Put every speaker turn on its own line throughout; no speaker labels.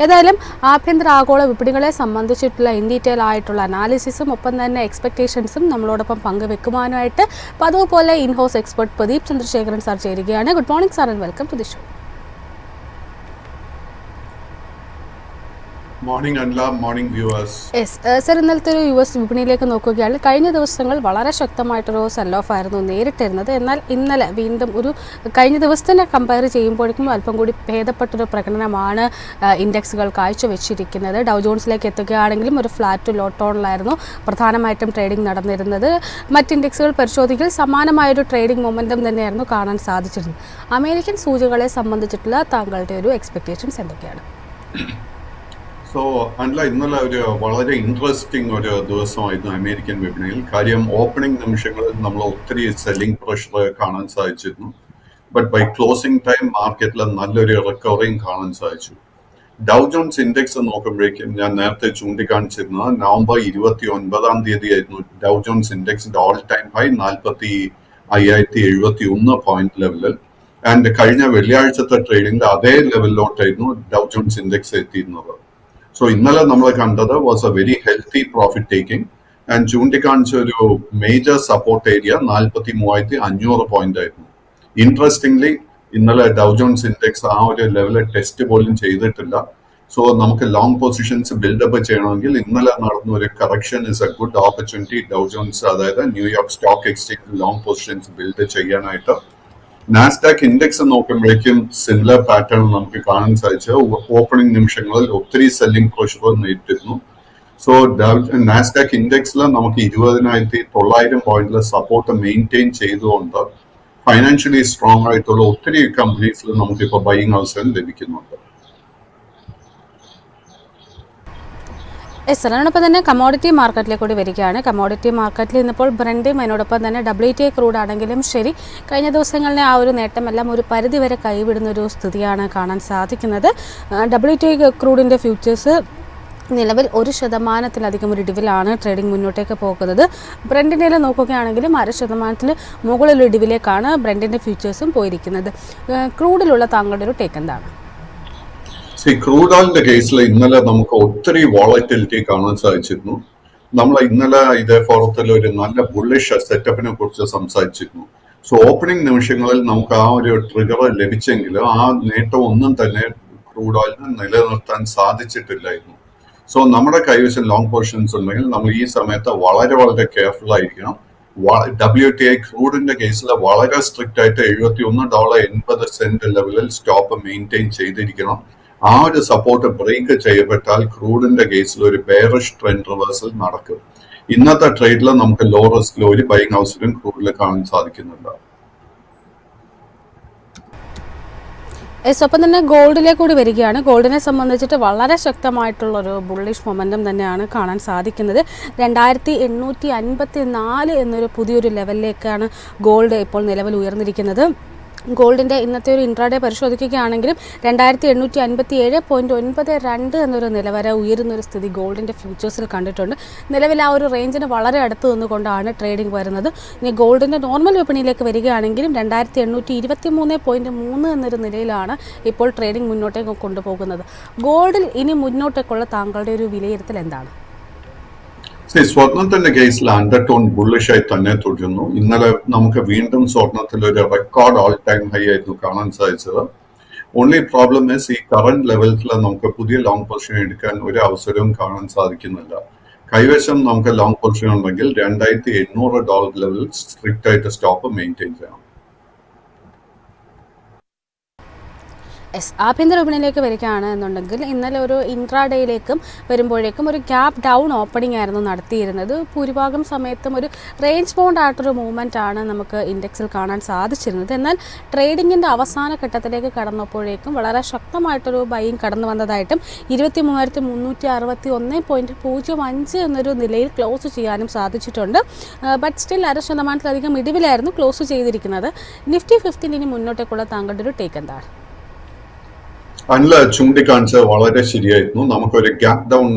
ഏതായാലും ആഭ്യന്തര ആഗോള വിപണികളെ സംബന്ധിച്ചിട്ടുള്ള ഇൻ ഡീറ്റെയിൽ ആയിട്ടുള്ള അനാലിസിസും ഒപ്പം തന്നെ എക്സ്പെക്ടേഷൻസും നമ്മളോടൊപ്പം പങ്കുവെക്കുവാനായിട്ട് പതിവ് പോലെ in house expert Pradeep Chandrasekharan sir ചേരുകയാണ്. Good morning sir and welcome to the show.
Morning Anla, morning viewers.
Sir, ഇന്നലത്തെ ഒരു US വിപണിയിലേക്ക് നോക്കുകയാണ്. കഴിഞ്ഞ ദിവസങ്ങൾ വളരെ ശക്തമായിട്ടൊരു സെൽ ഓഫ് ആയിരുന്നു നേരിട്ടിരുന്നത്. എന്നാൽ ഇന്നലെ വീണ്ടും ഒരു കഴിഞ്ഞ ദിവസത്തിനെ കമ്പയർ ചെയ്യുമ്പോഴേക്കും അല്പം കൂടി ഭേദപ്പെട്ടൊരു പ്രകടനമാണ് ഇൻഡെക്സുകൾ കാഴ്ചവെച്ചിരിക്കുന്നത്. ഡൗ ജോൺസിലേക്ക് എത്തുകയാണെങ്കിലും ഒരു ഫ്ലാറ്റ് ടു ലോ ടോണിലായിരുന്നു പ്രധാനമായിട്ടും ട്രേഡിംഗ് നടന്നിരുന്നത്. മറ്റ് ഇൻഡെക്സുകൾ പരിശോധിക്കൽ സമാനമായൊരു ട്രേഡിംഗ് മൊമെൻറ്റം തന്നെയായിരുന്നു കാണാൻ സാധിച്ചിരുന്നത്. അമേരിക്കൻ സൂചികകളെ സംബന്ധിച്ചിട്ടുള്ള താങ്കളുടെ ഒരു എക്സ്പെക്ടേഷൻസ് എന്തൊക്കെയാണ്?
സോ അല്ല, ഇന്നലെ ഒരു വളരെ ഇൻട്രസ്റ്റിംഗ് ഒരു ദിവസമായിരുന്നു അമേരിക്കൻ വിപണിയിൽ. കാര്യം ഓപ്പണിംഗ് നിമിഷങ്ങളിൽ നമ്മൾ ഒത്തിരി സെല്ലിംഗ് പ്രഷർ കാണാൻ സാധിച്ചിരുന്നു. ബട്ട് ബൈ ക്ലോസിംഗ് ടൈം മാർക്കറ്റിൽ നല്ലൊരു റിക്കവറിയും കാണാൻ സാധിച്ചു. ഡൗ ജോൺസ് ഇൻഡെക്സ് നോക്കുമ്പോഴേക്കും ഞാൻ നേരത്തെ ചൂണ്ടിക്കാണിച്ചിരുന്നത് നവംബർ 29 ആയിരുന്നു ഡൗ ജോൺസ് ഇൻഡെക്സിന്റെ ഓൾ ടൈം ഹൈ 45,071 പോയിന്റ് ലെവലിൽ. ആൻഡ് കഴിഞ്ഞ വെള്ളിയാഴ്ചത്തെ ട്രേഡിംഗിൽ അതേ ലെവലിലോട്ടായിരുന്നു ഡൗ ജോൺസ് ഇൻഡെക്സ് എത്തിയിരുന്നത്. സോ ഇന്നലെ നമ്മൾ കണ്ടത് was a very healthy profit taking. And ചൂണ്ടിക്കാണിച്ച ഒരു മേജർ സപ്പോർട്ട് ഏരിയ 43,500 പോയിന്റ് ആയിരുന്നു. ഇൻട്രസ്റ്റിംഗ്ലി ഇന്നലെ ഡൗ ജോൺസ് ഇൻഡെക്സ് ആ ഒരു ലെവലിൽ ടെസ്റ്റ് പോലും ചെയ്തിട്ടില്ല. സോ നമുക്ക് ലോങ് പൊസിഷൻസ് ബിൽഡപ്പ് ചെയ്യണമെങ്കിൽ ഇന്നലെ നടന്ന ഒരു correction is a good opportunity Dow Jones, അതായത് New York stock exchange long positions build ചെയ്യാനായിട്ട്. നാസ്ഡാക്ക് ഇൻഡെക്സ് നോക്കുമ്പോഴേക്കും സിമിലർ പാറ്റേൺ നമുക്ക് കാണാൻ സാധിച്ചത്. ഓപ്പണിംഗ് നിമിഷങ്ങളിൽ ഒത്തിരി സെല്ലിംഗ് പ്രഷർ നേരിട്ടിരുന്നു. സോ നാസ്ഡാക്ക് ഇൻഡെക്സിൽ നമുക്ക് 20,900 പോയിന്റിലെ സപ്പോർട്ട് മെയിൻറ്റെയിൻ ചെയ്തുകൊണ്ട് ഫൈനാൻഷ്യലി സ്ട്രോങ് ആയിട്ടുള്ള ഒത്തിരി കമ്പനീസിൽ നമുക്കിപ്പോൾ ബൈയിങ് അവസരം ലഭിക്കുന്നുണ്ട്.
അതിനോടൊപ്പം തന്നെ കമോഡിറ്റി മാർക്കറ്റിലേക്ക് കൂടി വരികയാണ്. കമോഡിറ്റി മാർക്കറ്റിൽ ഇന്നിപ്പോൾ ബ്രണ്ടും അതിനോടൊപ്പം തന്നെ WTI ക്രൂഡ് ആണെങ്കിലും ശരി, കഴിഞ്ഞ ദിവസങ്ങളിലെ ആ ഒരു നേട്ടമെല്ലാം ഒരു പരിധിവരെ കൈവിടുന്ന ഒരു സ്ഥിതിയാണ് കാണാൻ സാധിക്കുന്നത്. WTI ക്രൂഡിൻ്റെ ഫ്യൂച്ചേഴ്സ് നിലവിൽ 1% ഒരു ഇടിവിലാണ് ട്രേഡിംഗ് മുന്നോട്ടേക്ക് പോകുന്നത്. ബ്രണ്ടിൻ്റെ നോക്കുകയാണെങ്കിലും 0.5% മുകളിലൊരു ഇടിവിലേക്കാണ് ബ്രണ്ടിൻ്റെ ഫ്യൂച്ചേഴ്സും പോയിരിക്കുന്നത്. ക്രൂഡിലുള്ള താങ്കളുടെ ഒരു ടേക്ക് എന്താണ്?
ക്രൂഡ് ഓയിലിന്റെ കേസിൽ ഇന്നലെ നമുക്ക് ഒത്തിരി വോളറ്റിലിറ്റി കാണാൻ സാധിച്ചിരുന്നു. നമ്മൾ ഇന്നലെ ഇതേ ഫോറത്തിൽ ഒരു നല്ല ബുള്ളിഷ് സെറ്റപ്പിനെ കുറിച്ച് സംസാരിച്ചിരുന്നു. സോ ഓപ്പണിംഗ് നിമിഷങ്ങളിൽ നമുക്ക് ആ ഒരു ട്രിഗർ ലഭിച്ചെങ്കിലും ആ നേട്ടം ഒന്നും തന്നെ ക്രൂഡ് ഓയിലിന് നിലനിർത്താൻ സാധിച്ചിട്ടില്ലായിരുന്നു. സോ നമ്മുടെ കൈവശം ലോങ് പൊസിഷൻസ് ഉണ്ടെങ്കിൽ നമ്മൾ ഈ സമയത്ത് വളരെ വളരെ കെയർഫുൾ ആയിരിക്കണം. WTI ക്രൂഡിന്റെ കേസിൽ വളരെ സ്ട്രിക്റ്റ് ആയിട്ട് $71.80 ലെവലിൽ സ്റ്റോപ്പ് മെയിൻറ്റെയിൻ ചെയ്തിരിക്കണം. ആ ഒരു സപ്പോർട്ട് ബ്രേക്ക് ചെയ്യപ്പെട്ടാൽ ക്രൂഡിന്റെ കേസിൽ ഒരു ബെയറിഷ് ട്രെൻഡ് റിവേഴ്സൽ നടക്കും. ഇന്നത്തെ ട്രേഡിൽ നമുക്ക് ലോ റിസ്കിൽ ഒരു ബൈയിങ് അവസരം ക്രൂഡിൽ കാണാൻ സാധിക്കുന്നുണ്ട്.
ഒപ്പം തന്നെ ഗോൾഡിലേക്ക് കൂടി വരികയാണ്. ഗോൾഡിനെ സംബന്ധിച്ചിട്ട് വളരെ ശക്തമായിട്ടുള്ളൊരു ബുള്ളിഷ് മൊമെൻറ്റം തന്നെയാണ് കാണാൻ സാധിക്കുന്നത്. 2,854 എന്നൊരു പുതിയൊരു ലെവലിലേക്കാണ് ഗോൾഡ് ഇപ്പോൾ നിലവിൽ ഉയർന്നിരിക്കുന്നത്. ഗോൾഡിൻ്റെ ഇന്നത്തെ ഒരു ഇൻട്രാഡേ പരിശോധിക്കുകയാണെങ്കിലും 2,857.92 എന്നൊരു നിലവരെ ഉയരുന്നൊരു സ്ഥിതി ഗോൾഡിൻ്റെ ഫ്യൂച്ചേഴ്സിൽ കണ്ടിട്ടുണ്ട്. നിലവിൽ ആ ഒരു റേഞ്ചിന് വളരെ അടുത്ത് നിന്നുകൊണ്ടാണ് ട്രേഡിംഗ് വരുന്നത്. ഇനി ഗോൾഡിൻ്റെ നോർമൽ വിപണിയിലേക്ക് വരികയാണെങ്കിലും 2,823.3 എന്നൊരു നിലയിലാണ് ഇപ്പോൾ ട്രേഡിംഗ് മുന്നോട്ടേക്ക് കൊണ്ടുപോകുന്നത്. ഗോൾഡിൽ ഇനി മുന്നോട്ടേക്കുള്ള താങ്കളുടെ ഒരു വിലയിരുത്തൽ എന്താണ്?
സ്വർണത്തിന്റെ കേസിൽ അണ്ടർടോൺ ബുള്ളിഷ് ആയി തന്നെ തുടരുന്നു. ഇന്നലെ നമുക്ക് വീണ്ടും സ്വർണത്തിൽ ഒരു റെക്കോർഡ് ഓൾ ടൈം ഹൈ ആയിരുന്നു കാണാൻ സാധിച്ചത്. ഓൺലി പ്രോബ്ലം ഈസ് ഈ കറന്റ് ലെവൽസിൽ നമുക്ക് പുതിയ ലോങ് പൊസിഷൻ എടുക്കാൻ ഒരു അവസരവും കാണാൻ സാധിക്കുന്നില്ല. കൈവശം നമുക്ക് ലോങ് പൊസിഷൻ ഉണ്ടെങ്കിൽ $2,800 ലെവലിൽ സ്ട്രിക്റ്റ് ആയിട്ട് സ്റ്റോപ്പ് മെയിൻറ്റെയിൻ ചെയ്യണം.
ആഭ്യന്തര വിപണിയിലേക്ക് വരികയാണ് എന്നുണ്ടെങ്കിൽ ഇന്നലെ ഒരു ഇൻട്രാഡേയിലേക്കും വരുമ്പോഴേക്കും ഒരു ഗ്യാപ്പ് ഡൗൺ ഓപ്പണിംഗ് ആയിരുന്നു നടത്തിയിരുന്നത്. ഭൂരിഭാഗം സമയത്തും ഒരു റേഞ്ച് ബൗണ്ട് ആയിട്ടൊരു മൂവ്മെൻ്റ് ആണ് നമുക്ക് ഇൻഡെക്സിൽ കാണാൻ സാധിച്ചിരുന്നത്. എന്നാൽ ട്രേഡിങ്ങിൻ്റെ അവസാന ഘട്ടത്തിലേക്ക് കടന്നപ്പോഴേക്കും വളരെ ശക്തമായിട്ടൊരു ബൈയിങ് കടന്നു വന്നതായിട്ടും 23,361.05 എന്നൊരു നിലയിൽ ക്ലോസ് ചെയ്യാനും സാധിച്ചിട്ടുണ്ട്. ബട്ട് സ്റ്റിൽ 0.5% ഇടിവിലായിരുന്നു ക്ലോസ് ചെയ്തിരിക്കുന്നത്. നിഫ്റ്റി 50 ഇനി മുന്നോട്ടേക്കുള്ള താങ്കളുടെ ഒരു ടേക്ക് എന്താണ്?
അല്ല, ചൂണ്ടിക്കാണിച്ചത് വളരെ ശരിയായിരുന്നു. നമുക്കൊരു ഗ്യാപ് ഡൗൺ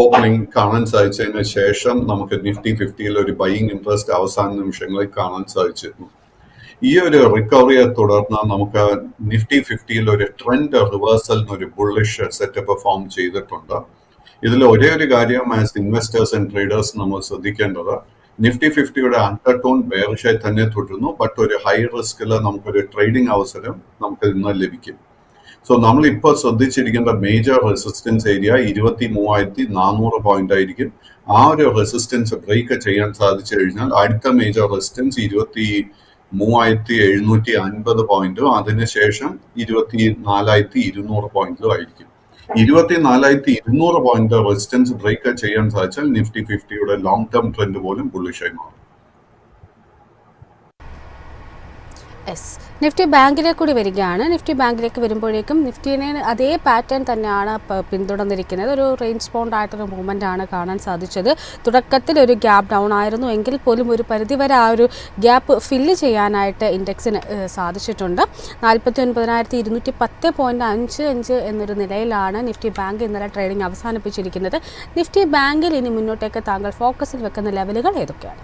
ഓപ്പണിംഗ് കാണാൻ സാധിച്ചതിന് ശേഷം നമുക്ക് നിഫ്റ്റി 50 ഒരു ബൈയിങ് ഇൻട്രസ്റ്റ് അവസാന നിമിഷങ്ങളിൽ കാണാൻ സാധിച്ചിരുന്നു. ഈ ഒരു റിക്കവറിയെ തുടർന്ന് നമുക്ക് നിഫ്റ്റി 50-ൽ ഒരു ട്രെൻഡ് റിവേഴ്സൽ ഒരു ബുള്ളിഷ് സെറ്റപ്പ് ഫോം ചെയ്തിട്ടുണ്ട്. ഇതിൽ ഒരേ ഒരു കാര്യം ആസ് ഇൻവെസ്റ്റേഴ്സ് ആൻഡ് ട്രേഡേഴ്സ് നമ്മൾ ശ്രദ്ധിക്കേണ്ടത്, നിഫ്റ്റി 50-യുടെ അണ്ടർടോൺ ബെയറിഷായി തന്നെ തുടരുന്നു. ബട്ട് ഒരു ഹൈ റിസ്കിൽ നമുക്കൊരു ട്രേഡിംഗ് അവസരം നമുക്ക് ഇന്ന് ലഭിക്കും. സോ നമ്മൾ ഇപ്പോൾ ശ്രദ്ധിച്ചിരിക്കേണ്ട മേജർ റെസിസ്റ്റൻസ് ഏരിയ 23,400 പോയിന്റ് ആയിരിക്കും. ആ ഒരു റെസിസ്റ്റൻസ് ബ്രേക്ക് ചെയ്യാൻ സാധിച്ചു കഴിഞ്ഞാൽ അടുത്ത മേജർ റെസിസ്റ്റൻസ് 23,750 പോയിന്റും അതിനുശേഷം 24,200 പോയിന്റിലും ആയിരിക്കും. 24,200 പോയിന്റ് റെസിസ്റ്റൻസ് ബ്രേക്ക് ചെയ്യാൻ സാധിച്ചാൽ നിഫ്റ്റി 50-യുടെ ലോങ് ടേം ട്രെൻഡ് പോലും ബുള്ളിഷായി മാറും.
നിഫ്റ്റി ബാങ്കിലേക്ക് കൂടി വരികയാണ്. നിഫ്റ്റി ബാങ്കിലേക്ക് വരുമ്പോഴേക്കും നിഫ്റ്റിനെ അതേ പാറ്റേൺ തന്നെയാണ് പിന്തുടർന്നിരിക്കുന്നത്. ഒരു റേഞ്ച് ബൗണ്ട് ആയിട്ടൊരു മൂവ്മെൻ്റ് ആണ് കാണാൻ സാധിച്ചത്. തുടക്കത്തിൽ ഒരു ഗ്യാപ്പ് ഡൗൺ ആയിരുന്നു എങ്കിൽ പോലും ഒരു പരിധിവരെ ആ ഒരു ഗ്യാപ്പ് ഫില്ല് ചെയ്യാനായിട്ട് ഇൻഡെക്സിന് സാധിച്ചിട്ടുണ്ട്. 49,210.55 എന്നൊരു നിലയിലാണ് നിഫ്റ്റി ബാങ്ക് ഇന്നലെ ട്രേഡിംഗ് അവസാനിപ്പിച്ചിരിക്കുന്നത്. നിഫ്റ്റി ബാങ്കിൽ ഇനി മുന്നോട്ടേക്ക് താങ്കൾ ഫോക്കസിൽ വെക്കുന്ന ലെവലുകൾ ഏതൊക്കെയാണ്?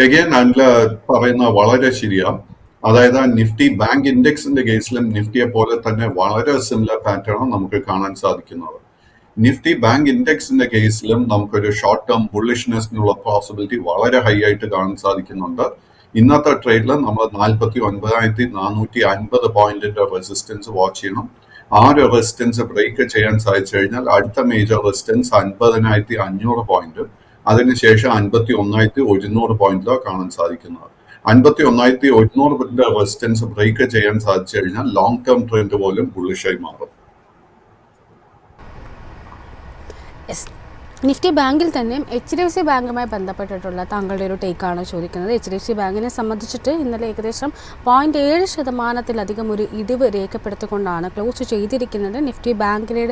എഗെയിൻ അനിൽ പറയുന്ന വളരെ ശരിയാണ്. അതായത് നിഫ്റ്റി ബാങ്ക് ഇൻഡെക്സിന്റെ കേസിലും നിഫ്റ്റിയെ പോലെ തന്നെ വളരെ സിമിലർ പാറ്റേൺ നമുക്ക് കാണാൻ സാധിക്കുന്നത്. നിഫ്റ്റി ബാങ്ക് ഇൻഡെക്സിന്റെ കേസിലും നമുക്കൊരു ഷോർട്ട് ടേം ബുള്ളിഷ്നെസ്സിനുള്ള പോസിബിലിറ്റി വളരെ ഹൈ ആയിട്ട് കാണാൻ സാധിക്കുന്നുണ്ട്. ഇന്നത്തെ ട്രേഡിൽ നമ്മൾ 49,450 പോയിന്റിന്റെ റെസിസ്റ്റൻസ് വാച്ച് ചെയ്യണം. ആ ഒരു റെസിസ്റ്റൻസ് ബ്രേക്ക് ചെയ്യാൻ സാധിച്ചു കഴിഞ്ഞാൽ അടുത്ത മേജർ റെസിസ്റ്റൻസ് 50,500 പോയിന്റ്, അതിനുശേഷം 51,100 പോയിന്റിലോ കാണാൻ സാധിക്കുന്നത്. 51,100 റെസിസ്റ്റൻസ് ബ്രേക്ക് ചെയ്യാൻ സാധിച്ചു കഴിഞ്ഞാൽ ലോങ് ടേം ട്രെൻഡ് പോലും ബുള്ളിഷായി മാറും.
നിഫ്റ്റി ബാങ്കിൽ തന്നെ HDFC ബാങ്കുമായി ബന്ധപ്പെട്ടിട്ടുള്ള താങ്കളുടെ ഒരു ടേക്കാണ് ചോദിക്കുന്നത്. HDFC ബാങ്കിനെ സംബന്ധിച്ചിട്ട് ഇന്നലെ ഏകദേശം 0.7% ഒരു ഇടിവ് രേഖപ്പെടുത്തിക്കൊണ്ടാണ് ക്ലോസ് ചെയ്തിരിക്കുന്നത്. നിഫ്റ്റി ബാങ്കിലെ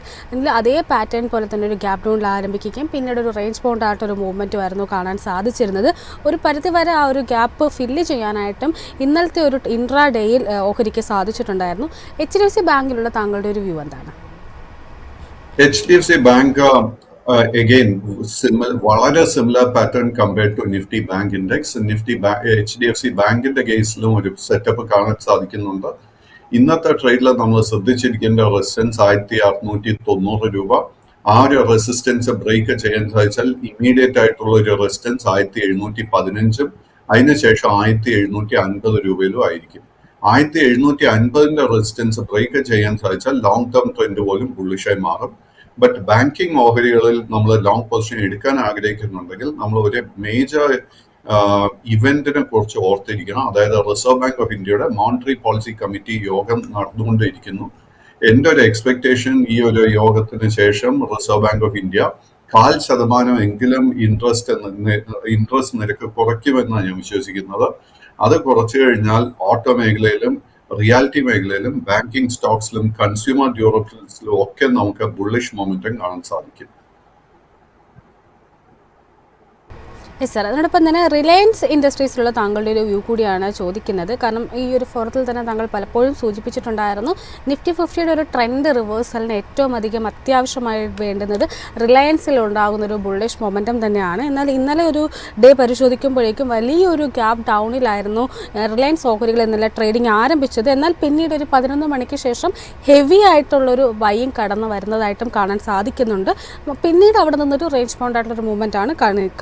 അതേ പാറ്റേൺ പോലെ തന്നെ ഒരു ഗ്യാപ്പ് ഡൗണിൽ ആരംഭിക്കുകയും പിന്നീട് ഒരു റേഞ്ച് ബൗണ്ട് ആയിട്ടൊരു മൂവ്മെൻറ്റും ആയിരുന്നു കാണാൻ സാധിച്ചിരുന്നത്. ഒരു പരിധിവരെ ആ ഒരു ഗ്യാപ്പ് ഫില്ല് ചെയ്യാനായിട്ടും ഇന്നലത്തെ ഒരു ഇൻട്രാ ഡേയിൽ ഓഹരിക്ക് സാധിച്ചിട്ടുണ്ടായിരുന്നു. HDFC ബാങ്കിലുള്ള താങ്കളുടെ ഒരു വ്യൂ എന്താണ്?
HDFC ബാങ്ക് again വളരെ similar pattern compared to Nifty bank index. HDFC ബാങ്കിന്റെ കേസിലും ഒരു സെറ്റപ്പ് കാണാൻ സാധിക്കുന്നുണ്ട്. ഇന്നത്തെ ട്രേഡിൽ നമ്മൾ ശ്രദ്ധിച്ചിരിക്കേണ്ട റെസിസ്റ്റൻസ് 1,690 രൂപ. ആ ഒരു റെസിസ്റ്റൻസ് ബ്രേക്ക് ചെയ്യാൻ സാധിച്ചാൽ ഇമ്മീഡിയറ്റ് ആയിട്ടുള്ള ഒരു റെസിസ്റ്റൻസ് 1,715, അതിനുശേഷം 1,750 രൂപയിലും ആയിരിക്കും. 1,750 റെസിസ്റ്റൻസ് ബ്രേക്ക് ചെയ്യാൻ സാധിച്ചാൽ ലോങ് ടേം ട്രെൻഡ് പോലും ബുള്ളിഷായി മാറും. ബട്ട് ബാങ്കിങ് ഓഹരികളിൽ നമ്മൾ ലോങ് പൊസിഷൻ എടുക്കാൻ ആഗ്രഹിക്കുന്നുണ്ടെങ്കിൽ നമ്മൾ ഒരു മേജർ ഇവന്റിനെ കുറിച്ച് ഓർത്തിരിക്കണം. അതായത് റിസർവ് ബാങ്ക് ഓഫ് ഇന്ത്യയുടെ മോണിറ്ററി പോളിസി കമ്മിറ്റി യോഗം നടന്നുകൊണ്ടിരിക്കുന്നു. എൻ്റെ ഒരു എക്സ്പെക്ടേഷൻ ഈ ഒരു യോഗത്തിന് ശേഷം റിസർവ് ബാങ്ക് ഓഫ് ഇന്ത്യ 0.5% എങ്കിലും ഇൻട്രസ്റ്റ് നിരക്ക് കുറയ്ക്കുമെന്നാണ് ഞാൻ വിശ്വസിക്കുന്നത്. അത് കുറച്ചു കഴിഞ്ഞാൽ ഓട്ടോ മേഖലയിലും റിയാലിറ്റി മേഖലയിലും ബാങ്കിങ് സ്റ്റോക്സിലും കൺസ്യൂമർ ഡ്യൂറബിൾസിലും ഒക്കെ നമുക്ക് ബുള്ളിഷ് മൊമെന്റം കാണാൻ സാധിക്കും.
സാർ, അതിനോടൊപ്പം തന്നെ റിലയൻസ് ഇൻഡസ്ട്രീസിലുള്ള താങ്കളുടെ ഒരു വ്യൂ കൂടിയാണ് ചോദിക്കുന്നത്. കാരണം ഈ ഒരു ഫോറത്തിൽ തന്നെ താങ്കൾ പലപ്പോഴും സൂചിപ്പിച്ചിട്ടുണ്ടായിരുന്നു നിഫ്റ്റി 50യുടെ ഒരു ട്രെൻഡ് റിവേഴ്സലിന് ഏറ്റവും അധികം അത്യാവശ്യമായി വേണ്ടുന്നത് റിലയൻസിൽ ഉണ്ടാകുന്ന ഒരു ബുള്ളിഷ് മൊമെൻറ്റം തന്നെയാണ്. എന്നാൽ ഇന്നലെ ഒരു ഡേ പരിശോധിക്കുമ്പോഴേക്കും വലിയൊരു ഗ്യാപ്പ് ഡൗണിലായിരുന്നു റിലയൻസ് ഓഹരികൾ ഇന്നലെ ട്രേഡിംഗ് ആരംഭിച്ചത്. എന്നാൽ പിന്നീട് ഒരു 11 മണിക്ക് ശേഷം ഹെവി ആയിട്ടുള്ളൊരു ബൈയിങ് കടന്നു വരുന്നതായിട്ടും കാണാൻ സാധിക്കുന്നുണ്ട്. പിന്നീട് അവിടെ നിന്നൊരു റേഞ്ച് ബൗണ്ട് ആയിട്ടുള്ളൊരു മൂവ്മെൻ്റ് ആണ്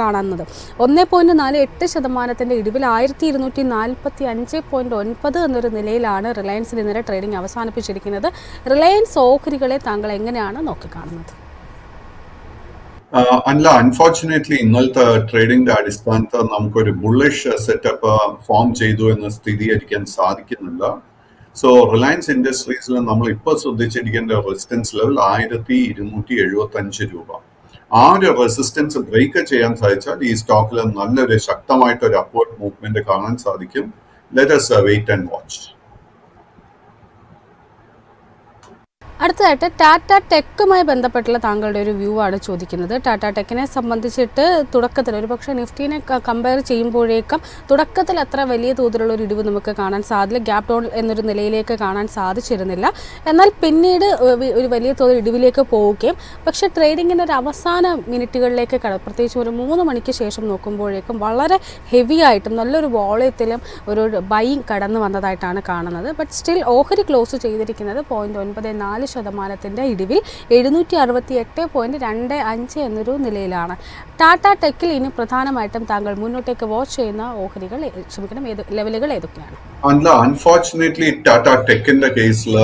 കാണുന്നത്. 1.48% ഇടിവിൽ 1,245.9 എന്നൊരു നിലയിലാണ് റിലയൻസിൽ ഇന്നലെ ട്രേഡിംഗ് അവസാനിപ്പിച്ചിരിക്കുന്നത്. റിലയൻസ് ഓഹരികളെ താങ്കൾ എങ്ങനെയാണ് നോക്കിക്കാണുന്നത്?
അല്ല, അൺഫോർച്ചുനേറ്റ്ലി ഇന്നലത്തെ ട്രേഡിംഗിന്റെ അടിസ്ഥാനത്തിൽ നമുക്കൊരു ബുള്ളിഷ് സെറ്റപ്പ് ഫോം ചെയ്തു എന്ന് സ്ഥിരീകരിക്കാൻ സാധിക്കുന്നില്ല. സോ റിലയൻസ് ഇൻഡസ്ട്രീസിൽ നമ്മൾ ഇപ്പോൾ ശ്രദ്ധിച്ചിരിക്കേണ്ട റെസിസ്റ്റൻസ് ലെവൽ 1,275 രൂപ. ആ ഒരു റെസിസ്റ്റൻസ് ബ്രേക്ക് ചെയ്യാൻ സാധിച്ചാൽ ഈ സ്റ്റോക്കിൽ നല്ലൊരു ശക്തമായിട്ടൊരു അപ്വേർഡ് മൂവ്മെന്റ് കാണാൻ സാധിക്കും. Let us wait and watch.
അടുത്തതായിട്ട് ടാറ്റ ടെക്കുമായി ബന്ധപ്പെട്ടുള്ള താങ്കളുടെ ഒരു വ്യൂ ആണ് ചോദിക്കുന്നത്. ടാറ്റ ടെക്കിനെ സംബന്ധിച്ചിട്ട് തുടക്കത്തിൽ ഒരു പക്ഷേ നിഫ്റ്റിനെ കമ്പയർ ചെയ്യുമ്പോഴേക്കും തുടക്കത്തിൽ അത്ര വലിയ തോതിലുള്ള ഒരു ഇടിവ് നമുക്ക് കാണാൻ സാധില്ല. ഗ്യാപ് ഡൗൺ എന്നൊരു നിലയിലേക്ക് കാണാൻ സാധിച്ചിരുന്നില്ല. എന്നാൽ പിന്നീട് ഒരു വലിയ തോതിൽ ഇടിവിലേക്ക് പോവുകയും പക്ഷേ ട്രേഡിങ്ങിൻ്റെ ഒരു അവസാന മിനിറ്റുകളിലേക്ക് പ്രത്യേകിച്ച് ഒരു 3 മണിക്ക് ശേഷം നോക്കുമ്പോഴേക്കും വളരെ ഹെവി ആയിട്ടും നല്ലൊരു വോളയത്തിലും ഒരു ബൈയിങ് കടന്നു വന്നതായിട്ടാണ് കാണുന്നത്. ബട്ട് സ്റ്റിൽ ഓഹരി ക്ലോസ് ചെയ്തിരിക്കുന്നത് 0.94% ഇടിവിൽ 768.25 എന്നൊരു നിലയിലാണ്. ടാറ്റ ടെക്കിൽ ഇനി പ്രധാനമായിട്ടും താങ്കൾ മുന്നോട്ടേക്ക് വാച്ച് ചെയ്യുന്ന ലെവലുകൾ ഏതൊക്കെയാണ്?
അൺഫോർച്ചുനേറ്റ്ലി ടാറ്റ ടെക്കിന്റെ കേസിൽ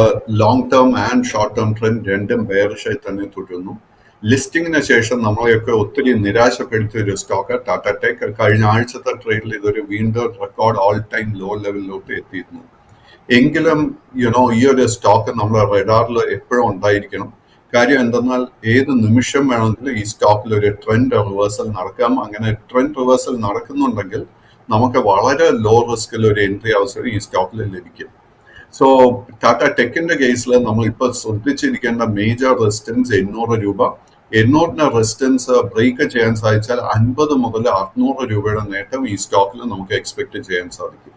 long term and short term trend രണ്ടും ബെയറിഷായി തന്നെ തുടരുന്നു. ലിസ്റ്റിംഗിന് ശേഷം നമ്മളെയൊക്കെ ഒത്തിരി നിരാശപ്പെടുത്തിയ ഒരു സ്റ്റോക്ക് ടാറ്റ ടെക്. കഴിഞ്ഞ ആഴ്ചത്തെ ട്രേഡിൽ ഇതൊരു വീണ്ടും റെക്കോർഡ് ഓൾ ടൈം ലോ ലെവലിലോട്ട് എത്തിയിരുന്നു. എങ്കിലും ഈ ഒരു സ്റ്റോക്ക് നമ്മുടെ റഡാറിൽ എപ്പോഴും ഉണ്ടായിരിക്കണം. കാര്യം എന്തെന്നാൽ ഏത് നിമിഷം വേണമെങ്കിലും ഈ സ്റ്റോക്കിൽ ഒരു ട്രെൻഡ് റിവേഴ്സൽ നടക്കാം. അങ്ങനെ ട്രെൻഡ് റിവേഴ്സൽ നടക്കുന്നുണ്ടെങ്കിൽ നമുക്ക് വളരെ ലോ റിസ്കിൽ ഒരു എൻട്രി അവസരം ഈ സ്റ്റോക്കിൽ ലഭിക്കും. സോ ടാറ്റ ടെക്കിന്റെ കേസിൽ നമ്മൾ ഇപ്പോൾ ശ്രദ്ധിച്ചിരിക്കേണ്ട മേജർ റെസിസ്റ്റൻസ് 800 രൂപ. 800 റെസിസ്റ്റൻസ് ബ്രേക്ക് ചെയ്യാൻ സാധിച്ചാൽ 50 മുതൽ 600 രൂപയുടെ നേട്ടം ഈ സ്റ്റോക്കിൽ നമുക്ക് എക്സ്പെക്ട് ചെയ്യാൻ സാധിക്കും.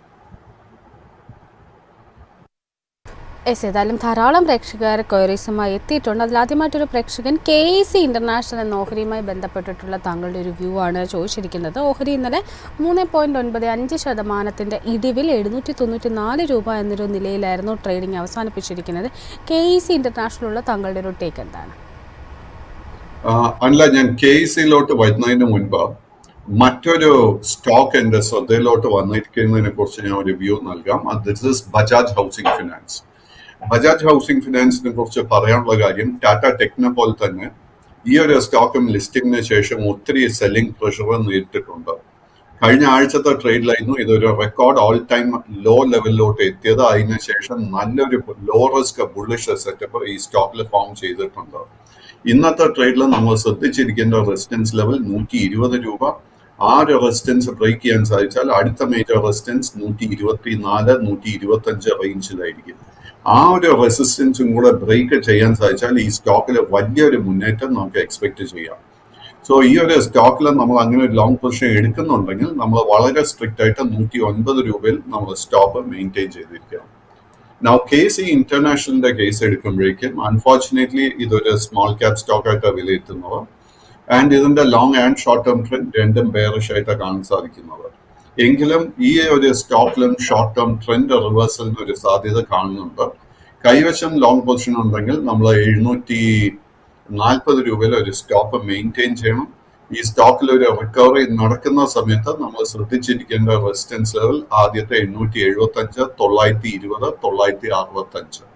ഏതായാലും ധാരാളം പ്രേക്ഷകർ ക്വയറീസുമായി എത്തിയിട്ടുണ്ട്. അതിലാദ്യമായിട്ടൊരു പ്രേക്ഷകൻ KEC ഇന്റർനാഷണൽ എന്ന ഓഹരിയുമായി ബന്ധപ്പെട്ടിട്ടുള്ള താങ്കളുടെ ഒരു വ്യൂ ആണ് ചോദിച്ചിരിക്കുന്നത്. ഓഹരി ഇന്നലെ 3.95% ഇടിവിൽ 794 രൂപ എന്നൊരു നിലയിലായിരുന്നു ട്രേഡിംഗ് അവസാനിപ്പിച്ചിരിക്കുന്നത്. KEC ഇന്റർനാഷണലുള്ള താങ്കളുടെ ഒരു ടേക്ക് എന്താണ്?
അല്ല, ഞാൻ KECയിലോട്ട് വരുന്നതിന് മുൻപ് മറ്റൊരു സ്റ്റോക്ക് എന്റെ ശ്രദ്ധയിലോട്ട് വന്നിരിക്കുന്നതിനെ കുറിച്ച് ഞാൻ ഒരു വ്യൂ നൽകാം. This is Bajaj housing finance. Bajaj housing ഫിനാൻസിനെ കുറിച്ച് പറയാനുള്ള കാര്യം, ടാറ്റ ടെക്കിനെ പോലെ തന്നെ ഈ ഒരു സ്റ്റോക്കും ലിസ്റ്റിംഗിന് ശേഷം ഒത്തിരി സെല്ലിംഗ് പ്രഷർ നേരിട്ടിട്ടുണ്ട്. കഴിഞ്ഞ ആഴ്ചത്തെ ട്രേഡിലായിരുന്നു ഇതൊരു റെക്കോർഡ് ഓൾ ടൈം ലോ ലെവലിലോട്ട് എത്തിയത്. അതിനുശേഷം നല്ലൊരു ലോ റിസ്ക് ബുള്ളിഷ് സെറ്റപ്പ് ഈ സ്റ്റോക്കിൽ ഫോം ചെയ്തിട്ടുണ്ട്. ഇന്നത്തെ ട്രേഡിൽ നമ്മൾ ശ്രദ്ധിച്ചിരിക്കേണ്ട റെസിസ്റ്റൻസ് ലെവൽ 120 രൂപ. ആ ഒരു റെസിസ്റ്റൻസ് ബ്രേക്ക് ചെയ്യാൻ സാധിച്ചാൽ അടുത്ത മേജർ റെസിസ്റ്റൻസ് 124, 125 റേഞ്ചിലായിരിക്കും. ആ ഒരു റെസിസ്റ്റൻസും കൂടെ ബ്രേക്ക് ചെയ്യാൻ സാധിച്ചാൽ ഈ സ്റ്റോക്കിൽ വലിയൊരു മുന്നേറ്റം നമുക്ക് എക്സ്പെക്ട് ചെയ്യാം. സോ ഈ ഒരു സ്റ്റോക്കിൽ നമ്മൾ അങ്ങനെ ഒരു ലോങ് പൊസിഷൻ എടുക്കുന്നുണ്ടെങ്കിൽ നമ്മൾ വളരെ സ്ട്രിക്റ്റ് ആയിട്ട് 109 രൂപയിൽ നമ്മൾ സ്റ്റോപ്പ് മെയിൻറ്റെയിൻ ചെയ്തിരിക്കണം. Now KC ഇന്റർനാഷണലിന്റെ കേസ് എടുക്കുമ്പോഴേക്കും അൺഫോർച്ചുനേറ്റ്ലി ഇതൊരു സ്മോൾ ക്യാപ് സ്റ്റോക്ക് ആയിട്ടാണ് വിലയിരുത്തുന്നത്. ആൻഡ് ഇതിന്റെ long and short term trend രണ്ടും ബെയറിഷ് ആയിട്ടാണ് കാണാൻ സാധിക്കുന്നത്. എങ്കിലും ഈ ഒരു സ്റ്റോക്കിലും ഷോർട്ട് ടേം ട്രെൻഡ് റിവേഴ്സലിന് ഒരു സാധ്യത കാണുന്നുണ്ട്. കൈവശം ലോങ് പൊസിഷൻ ഉണ്ടെങ്കിൽ നമ്മൾ 740 രൂപയിൽ ഒരു സ്റ്റോപ്പ് മെയിൻറ്റെയിൻ ചെയ്യണം. ഈ സ്റ്റോക്കിൽ ഒരു റിക്കവറി നടക്കുന്ന സമയത്ത് നമ്മൾ ശ്രദ്ധിച്ചിരിക്കേണ്ട റെസിസ്റ്റൻസ് ലെവൽ ആദ്യത്തെ 875, 920, 965.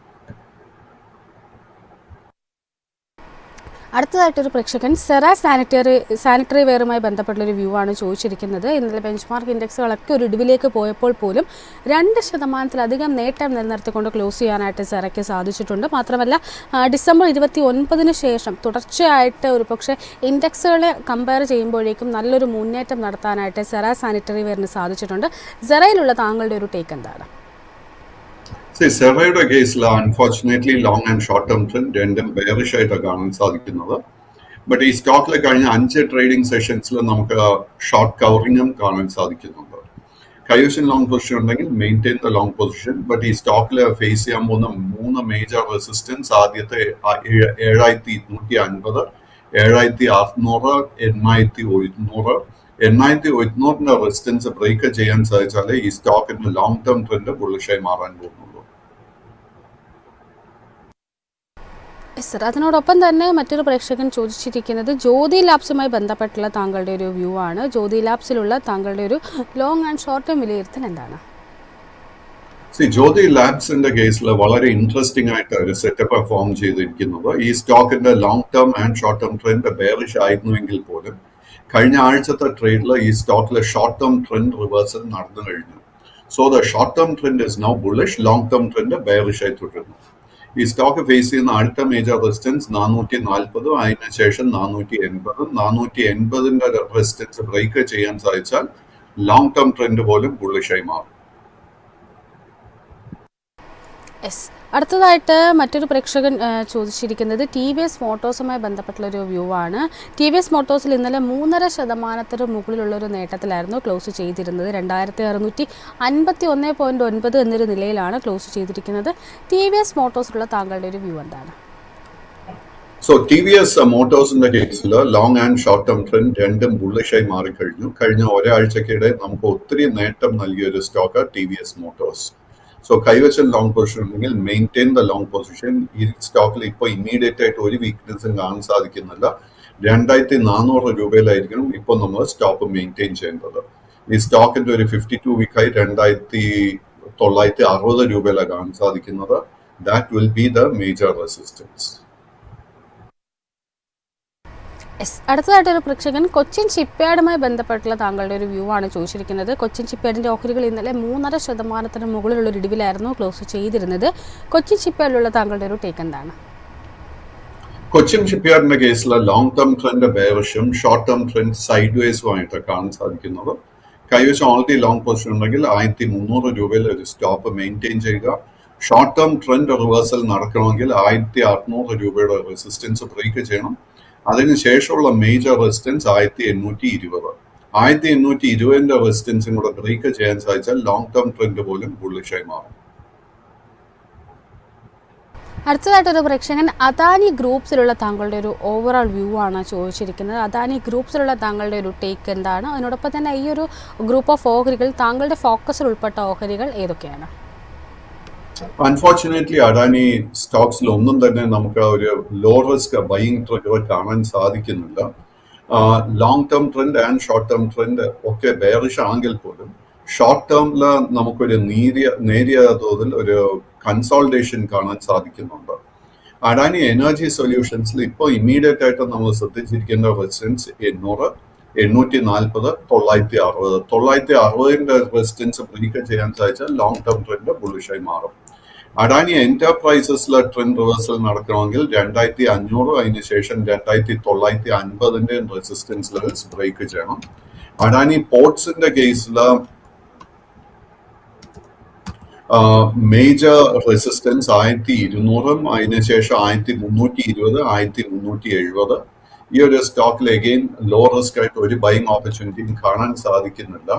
അടുത്തതായിട്ടൊരു പ്രേക്ഷകൻ സെറ സാനിറ്ററി വെയറുമായി ബന്ധപ്പെട്ടുള്ളൊരു വ്യൂ ആണ് ചോദിച്ചിരിക്കുന്നത്. ഇന്നലെ ബെഞ്ച്മാർക്ക് ഇൻഡെക്സുകളൊക്കെ ഒരു ഇടിവിലേക്ക് പോയപ്പോൾ പോലും 2% നേട്ടം നിലനിർത്തിക്കൊണ്ട് ക്ലോസ് ചെയ്യാനായിട്ട് സെറയ്ക്ക് സാധിച്ചിട്ടുണ്ട്. മാത്രമല്ല ഡിസംബർ 29 ശേഷം തുടർച്ചയായിട്ട് ഒരു പക്ഷേ ഇൻഡെക്സുകളെ കമ്പയർ ചെയ്യുമ്പോഴേക്കും നല്ലൊരു മുന്നേറ്റം നടത്താനായിട്ട് സെറ സാനിറ്ററി വെയറിന് സാധിച്ചിട്ടുണ്ട്. സെറയിലുള്ള താങ്കളുടെ ഒരു ടേക്ക് എന്താണ്?
സെറയുടെ കേസിൽ unfortunately long and short term trend രണ്ടും ബെയറിഷ് ആയിട്ടാണ് കാണാൻ സാധിക്കുന്നത്. ബട്ട് ഈ സ്റ്റോക്കിൽ കഴിഞ്ഞ 5 ട്രേഡിംഗ് സെഷൻസിൽ നമുക്ക് ഷോർട്ട് കവറിങ്ങും കാണാൻ സാധിക്കുന്നുണ്ട്. കൈവശം ലോങ് പൊസിഷൻ ഉണ്ടെങ്കിൽ maintain the long position. But ഈ സ്റ്റോക്കിൽ ഫേസ് ചെയ്യാൻ പോകുന്ന 3 മേജർ റെസിസ്റ്റൻസ് ആദ്യത്തെ 7250, 7600, 8100. 8100 റെസിസ്റ്റൻസ് ബ്രേക്ക് ചെയ്യാൻ സാധിച്ചാൽ ഈ സ്റ്റോക്കിന്റെ ലോങ് ടേം ട്രെൻഡ് ബുള്ളിഷായി മാറാൻ പോകുന്നുള്ളൂ.
സർ, അതിനോടൊപ്പം തന്നെ മറ്റൊരു പ്രേക്ഷകൻ ചോദിച്ചിരിക്കുന്നത് ജ്യോതി ലാബ്സുമായി ബന്ധപ്പെട്ടുള്ള താങ്കളുടെ ഒരു വ്യൂ ആണ്. ജ്യോതി ലാബ്സിലുള്ള താങ്കളുടെ ഒരു ലോങ് ആൻഡ് ഷോർട്ട് ടേം വിലയിരുത്തൽ എന്താണ്?
ജ്യോതി ലാബ്സിന്റെ കേസിൽ വളരെ ഇൻട്രസ്റ്റിംഗ് ആയിട്ട് ഒരു സെറ്റപ്പ് ഫോം ചെയ്തിരിക്കുന്നത്. ഈ സ്റ്റോക്കിന്റെ long term and short term trend bearish ആയിരുന്നുവെങ്കിൽ പോലും കഴിഞ്ഞ ആഴ്ചത്തെ ട്രേഡിൽ ഈ സ്റ്റോക്കിലെ ഷോർട്ട് ടേം ട്രെൻഡ് റിവേഴ്സൽ നടന്നു കഴിഞ്ഞു. So the short term trend is now bullish, long term trend bearish ആയി തുടരുന്നു. ഈ സ്റ്റോക്ക് ഫേസ് ചെയ്യുന്ന അടുത്ത മേജർ റെസിസ്റ്റൻസ് 440, അതിനുശേഷം 480. 480ന്റെ റെസിസ്റ്റൻസ് ബ്രേക്ക് ചെയ്യാൻ സാധിച്ചാൽ ലോങ് ടേം ട്രെൻഡ് പോലും ബുള്ളിഷായി മാറും.
അടുത്തതായിട്ട് മറ്റൊരു പ്രേക്ഷകൻ ചോദിച്ചിരിക്കുന്നത് TVS മോട്ടോഴ്സുമായി ബന്ധപ്പെട്ടുള്ളൊരു വ്യൂ ആണ്. TVS മോട്ടോഴ്സിൽ ഇന്നലെ 3.5% മുകളിലുള്ളൊരു നേട്ടത്തിലായിരുന്നു ക്ലോസ് ചെയ്തിരുന്നത്. 2651.9 എന്നൊരു നിലയിലാണ് ക്ലോസ് ചെയ്തിരിക്കുന്നത്. TVS മോട്ടോഴ്സിലുള്ള താങ്കളുടെ ഒരു വ്യൂ എന്താണ്?
സോ TVS മോട്ടോഴ്സിന്റെ കേസിൽ long and short term trend രണ്ടും ബുള്ളിഷായി മാറിക്കഴിഞ്ഞു. കഴിഞ്ഞ ഒരാഴ്ചക്കിടെ നമുക്ക് ഒത്തിരി നേട്ടം നൽകിയ ഒരു സ്റ്റോക്ക് TVS മോട്ടോഴ്സ്. സോ കൈവശം ലോങ് പൊസിഷൻ ഉണ്ടെങ്കിൽ മെയിൻറ്റെയിൻ ദ ലോങ് പൊസിഷൻ. ഈ സ്റ്റോക്കിൽ ഇപ്പോൾ ഇമ്മീഡിയറ്റ് ആയിട്ട് ഒരു വീക്ക്നെസ്സും കാണാൻ സാധിക്കുന്നില്ല. 2400 രൂപയിലായിരിക്കണം ഇപ്പോൾ നമ്മൾ സ്റ്റോപ്പ് മെയിൻറ്റെയിൻ ചെയ്യേണ്ടത്. ഈ സ്റ്റോക്കിന്റെ ഒരു 52 വീക്കായി 2960 രൂപയിലാണ് കാണാൻ സാധിക്കുന്നത്. That will be the major resistance.
അടുത്തതായിട്ടൊരു പ്രേക്ഷകൻ കൊച്ചിൻ ഷിപ്പ്യാർഡുമായി ബന്ധപ്പെട്ടുള്ള താങ്കളുടെ ഒരു വ്യൂ ആണ് ചോദിച്ചിരിക്കുന്നത്. കൊച്ചിൻ ഷിപ്പ്യാർഡിന്റെ ഓഹരികൾ ഇന്നലെ 3.5% മുകളിലുള്ള ഒരു ഇടിവിലായിരുന്നു ക്ലോസ് ചെയ്തിരുന്നത്. കൊച്ചിൻ ഷിപ്പ്യാർഡിലുള്ള താങ്കളുടെ ഒരു ടേക്ക് എന്താണ്?
കൊച്ചിൻ ഷിപ്പ്യാർഡിന്റെ കേസിൽ ലോങ് ടേം ട്രെൻഡ് ബെയറിഷും ഷോർട്ട് ടേം ട്രെൻഡ് സൈഡ് വേസുമായിട്ട് കാണാൻ സാധിക്കുന്നത്. കൈവശം ഓൾറെഡി ലോങ് പൊസിഷൻ ഉണ്ടെങ്കിൽ 1300 രൂപയിൽ ഒരു സ്റ്റോപ്പ് മെയിൻറ്റെയിൻ ചെയ്യുക. ഷോർട്ട് ടേം ട്രെൻഡ് റിവേഴ്സൽ നടക്കണമെങ്കിൽ 1600 രൂപയുടെ റെസിസ്റ്റൻസ് ബ്രേക്ക് ചെയ്യണം. അതിനുശേഷമുള്ള മേജർ റെസിസ്റ്റൻസ് 1820. 1820 റെസിസ്റ്റൻസും കൂടെ ബ്രേക്ക് ചെയ്യാൻ സാധിച്ചാൽ ലോങ് ടേം ട്രെൻഡ് പോലും ബുള്ളിഷായി മാറും.
അടുത്തതായിട്ടൊരു പ്രേക്ഷകൻ അദാനി ഗ്രൂപ്പ്സിലുള്ള താങ്കളുടെ ഒരു ഓവറോൾ വ്യൂ ആണ് ചോദിച്ചിരിക്കുന്നത്. അദാനി ഗ്രൂപ്പ്സിലുള്ള താങ്കളുടെ ഒരു ടേക്ക് എന്താണ്? അതിനോടൊപ്പം തന്നെ ഈ ഒരു ഗ്രൂപ്പ് ഓഫ് ഓഹരികൾ താങ്കളുടെ ഫോക്കസിൽ ഉൾപ്പെട്ട ഓഹരികൾ ഏതൊക്കെയാണ്?
അൺഫോർച്ചുനേറ്റ്ലി അഡാനി സ്റ്റോക്സിൽ ഒന്നും തന്നെ നമുക്ക് ഒരു ലോ റിസ്ക് ബൈയിങ് ട്രിഗർ കാണാൻ സാധിക്കുന്നില്ല. Long term trend and short term trend ഒക്കെ ബെയറിഷ് ആണെങ്കിൽ പോലും ഷോർട്ട് ടേമിൽ നമുക്കൊരു നേരിയ തോതിൽ ഒരു കൺസോൾട്ടേഷൻ കാണാൻ സാധിക്കുന്നുണ്ട്. അഡാനി എനർജി സൊല്യൂഷൻസിൽ ഇപ്പോൾ ഇമ്മീഡിയറ്റ് ആയിട്ട് നമ്മൾ ശ്രദ്ധിച്ചിരിക്കേണ്ട റെസിസ്റ്റൻസ് 800, 840, 960. 960 റെസിസ്റ്റൻസ് ബ്രേക്ക് ചെയ്യാൻ സാധിച്ചാൽ ലോങ് ടേം ട്രെൻഡ് ബുള്ളിഷായി മാറും. അഡാനി എന്റർപ്രൈസസിലെ ട്രെൻഡ് റിവേഴ്സൽ നടക്കണമെങ്കിൽ 2500, അതിനുശേഷം 2950 റെസിസ്റ്റൻസ് ലെവൽസ് ബ്രേക്ക് ചെയ്യണം. അഡാനി പോർട്സിന്റെ കേസിൽ മേജർ റെസിസ്റ്റൻസ് 1200, അതിനുശേഷം 1320, 1370. ഈ ഒരു സ്റ്റോക്കിൽ അഗെയിൻ ലോ റിസ്ക് ആയിട്ട് ഒരു ബൈങ് ഓപ്പർച്യൂണിറ്റിയും കാണാൻ സാധിക്കുന്നില്ല.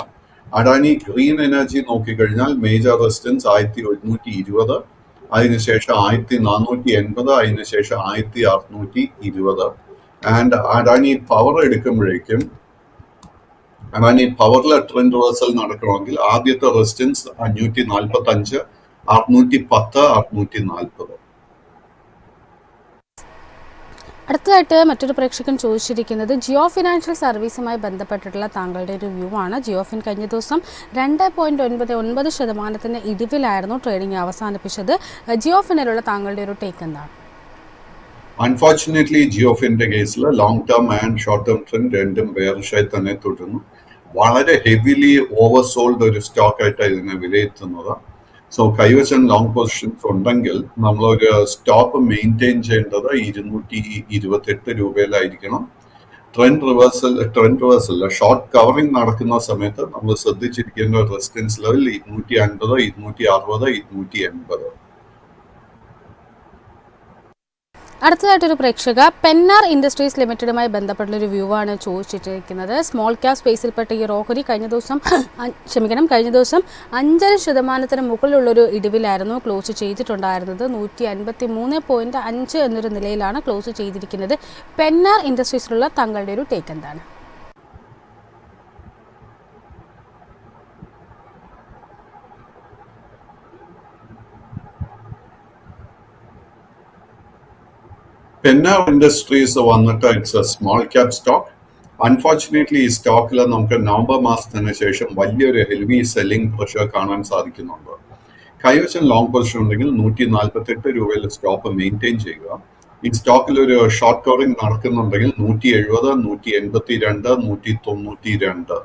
അഡാനി ഗ്രീൻ എനർജി നോക്കിക്കഴിഞ്ഞാൽ മേജർ റെസിസ്റ്റൻസ് 1120, അതിനുശേഷം 1480, അതിനുശേഷം 1620. ആൻഡ് അഡാനി പവർ എടുക്കുമ്പോഴേക്കും അഡാനി പവറിലെ ട്രെൻഡ് റിവേഴ്സൽ നടക്കണമെങ്കിൽ ആദ്യത്തെ റെസിസ്റ്റൻസ് 545, 610, 640.
അടുത്തതായിട്ട് മറ്റൊരു പ്രേക്ഷകൻ ചോദിച്ചിരിക്കുന്നത് ജിയോ ഫിനാൻഷ്യൽ സർവീസുമായി ബന്ധപ്പെട്ടിട്ടുള്ള താങ്കളുടെ ഒരു വ്യൂ ആണ്. ജിയോഫിൻ കഴിഞ്ഞ ദിവസം 2.99% ഇടിവിലായിരുന്നു ട്രേഡിംഗ് അവസാനിപ്പിച്ചത്. ജിയോഫിനിലുള്ള താങ്കളുടെ ഒരു ടേക്ക് എന്താണ്?
അൺഫോർച്ചുനേറ്റ്ലി ജിയോഫിന്റെ കേസിൽ long term and short term trend രണ്ടും ബെയറിഷായി തന്നെ തുടരുന്നു. വളരെ ഹെവിലി ഓവർസോൾഡ് ഒരു സ്റ്റോക്ക് ആയിട്ടാണ് ഇതിനെ വിലയിരുത്തുന്നത്. സോ കൈവശം ലോങ് പൊസിഷൻസ് ഉണ്ടെങ്കിൽ നമ്മളൊരു സ്റ്റോപ്പ് മെയിൻറ്റെയിൻ ചെയ്യേണ്ടത് 228 രൂപയിലായിരിക്കണം. ട്രെൻഡ് റിവേഴ്സൽ ഷോർട്ട് കവറിംഗ് നടക്കുന്ന സമയത്ത് നമ്മൾ ശ്രദ്ധിച്ചിരിക്കേണ്ട റെസിസ്റ്റൻസ് ലെവൽ 250, 260, 280.
അടുത്തതായിട്ടൊരു പ്രേക്ഷക പെന്നാർ ഇൻഡസ്ട്രീസ് ലിമിറ്റഡുമായി ബന്ധപ്പെട്ടുള്ളൊരു വ്യൂ ആണ് ചോദിച്ചിട്ടിരിക്കുന്നത്. സ്മോൾ ക്യാപ് സ്പേസിൽപ്പെട്ട ഈ ഓഹരി കഴിഞ്ഞ ദിവസം 5% മുകളിലുള്ളൊരു ഇടിവിലായിരുന്നു ക്ലോസ് ചെയ്തിട്ടുണ്ടായിരുന്നത്. 153.5 എന്നൊരു നിലയിലാണ് ക്ലോസ് ചെയ്തിരിക്കുന്നത്. പെന്നാർ ഇൻഡസ്ട്രീസിലുള്ള താങ്കളുടെ ഒരു ടേക്ക് എന്താണ്?
പെന്നാർ ഇൻഡസ്ട്രീസ് വന്നിട്ട് it's A small cap stock. Unfortunately ഈ സ്റ്റോക്കിൽ നമുക്ക് നവംബർ മാസത്തിന് ശേഷം വലിയൊരു ഹെവി സെല്ലിംഗ് പ്രഷർ കാണാൻ സാധിക്കുന്നുണ്ട്. കൈവശം ലോങ് പൊസിഷൻ ഉണ്ടെങ്കിൽ 148 രൂപയിൽ സ്റ്റോപ്പ് മെയിൻറ്റെയിൻ ചെയ്യുക. ഈ സ്റ്റോക്കിൽ ഒരു ഷോർട്ട് കവറിംഗ് നടക്കുന്നുണ്ടെങ്കിൽ 170, 182, 192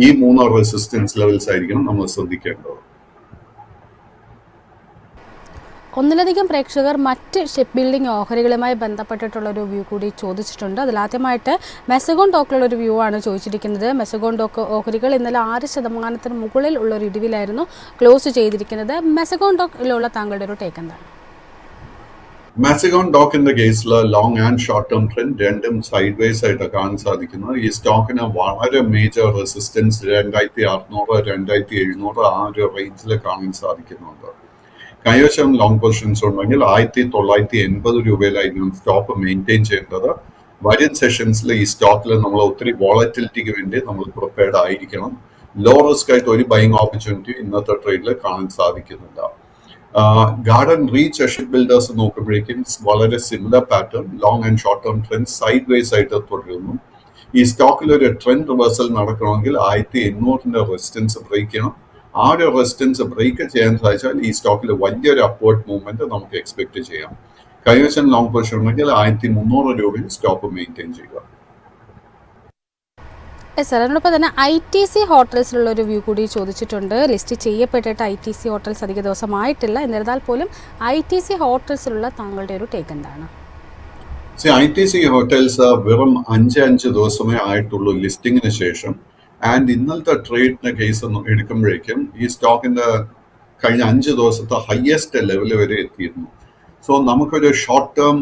ഈ 3 റെസിസ്റ്റൻസ് ലെവൽസ് ആയിരിക്കണം നമ്മൾ ശ്രദ്ധിക്കേണ്ടത്.
ഒന്നിലധികം പ്രേക്ഷകർ മറ്റ് ഷിപ്പ് ബിൽഡിംഗ് ഓഹരികളുമായി ബന്ധപ്പെട്ടിട്ടുള്ളൊരു വ്യൂ കൂടി ചോദിച്ചിട്ടുണ്ട്. അതിലാദ്യമായിട്ട് മെസഗോൺ ടോക്കിലുള്ളൊരു വ്യൂ ആണ് ചോദിച്ചിരിക്കുന്നത്. മെസഗോൺ ടോക്ക് ഓഹരികൾ ഇന്നലെ 6% മുകളിൽ ഉള്ളൊരു ഇടിവിലായിരുന്നു ക്ലോസ് ചെയ്തിരിക്കുന്നത്. മെസഗോൺ ടോക്കിലുള്ള താങ്കളുടെ ഒരു ടേക്ക് എന്താണ്?
മാസിഗോൺ ഡോക്കിന്റെ കേസിൽ long and short term trend രണ്ടും സൈഡ് വേസ് ആയിട്ട് കാണാൻ സാധിക്കുന്നത്. ഈ സ്റ്റോക്കിന് വളരെ മേജർ റെസിസ്റ്റൻസ് 2600 2700 ആ ഒരു റേഞ്ചിൽ കാണാൻ സാധിക്കുന്നുണ്ട്. കൈവശം ലോങ് പൊസിഷൻസ് ഉണ്ടെങ്കിൽ 1980 രൂപയിലായിരിക്കും സ്റ്റോപ്പ് മെയിൻറ്റെയിൻ ചെയ്യേണ്ടത്. വരും സെഷൻസിൽ ഈ സ്റ്റോക്കിൽ നമ്മൾ ഒത്തിരി വോളറ്റിലിറ്റിക്ക് വേണ്ടി നമ്മൾ പ്രിപ്പയർഡ് ആയിരിക്കണം. ലോ റിസ്ക് ആയിട്ട് ഒരു ബൈങ് ഓപ്പർച്യൂണിറ്റി ഇന്നത്തെ ട്രേഡിൽ കാണാൻ സാധിക്കുന്നില്ല. ഗാർഡൻ റീച്ച് ഷിപ്പ് ബിൽഡേഴ്സ് നോക്കുമ്പോഴേക്കും വളരെ similar pattern, long and short term trend side vase ആയിട്ട് തുടരുന്നു. ഈ സ്റ്റോക്കിൽ ഒരു ട്രെൻഡ് റിവേഴ്സൽ നടക്കണമെങ്കിൽ 1800 റെസിസ്റ്റൻസ് ബ്രേക്ക് ചെയ്യണം. ആ ഒരു റെസിസ്റ്റൻസ് ബ്രേക്ക് ചെയ്യാൻ സാധിച്ചാൽ ഈ സ്റ്റോക്കിൽ വലിയൊരു അപ്വേർഡ് മൂവ്മെന്റ് നമുക്ക് എക്സ്പെക്ട് ചെയ്യാം. കൈവശം ലോങ് പൊസിഷൻ ഉണ്ടെങ്കിൽ 1300 രൂപയിൽ സ്റ്റോപ്പ് മെയിൻറ്റെയിൻ ചെയ്യുക.
സാർ, അതിനോടൊപ്പം തന്നെ ITC ഹോട്ടൽസിലുള്ള ഒരു വ്യൂ കൂടി ചോദിച്ചിട്ടുണ്ട്. ലിസ്റ്റ് ചെയ്യപ്പെട്ടിട്ട് ITC ഹോട്ടൽസ് അധിക ദിവസമായിട്ടില്ല, എന്നിരുന്നാൽ പോലും ITC ഹോട്ടൽസിലുള്ള താങ്കളുടെ ഒരു ടേക്ക് എന്താണ്?
ITC ഹോട്ടൽസ് വെറും 5 ദിവസമേ ആയിട്ടുള്ളൂ ലിസ്റ്റിങ്ങിന് ശേഷം. ആൻഡ് ഇന്നലത്തെ ട്രേഡിന്റെ കേസ് എടുക്കുമ്പോഴേക്കും ഈ സ്റ്റോക്കിന്റെ കഴിഞ്ഞ 5 ദിവസത്തെ ഹയസ്റ്റ് ലെവൽ വരെ എത്തിയിരുന്നു. സോ നമുക്കൊരു short term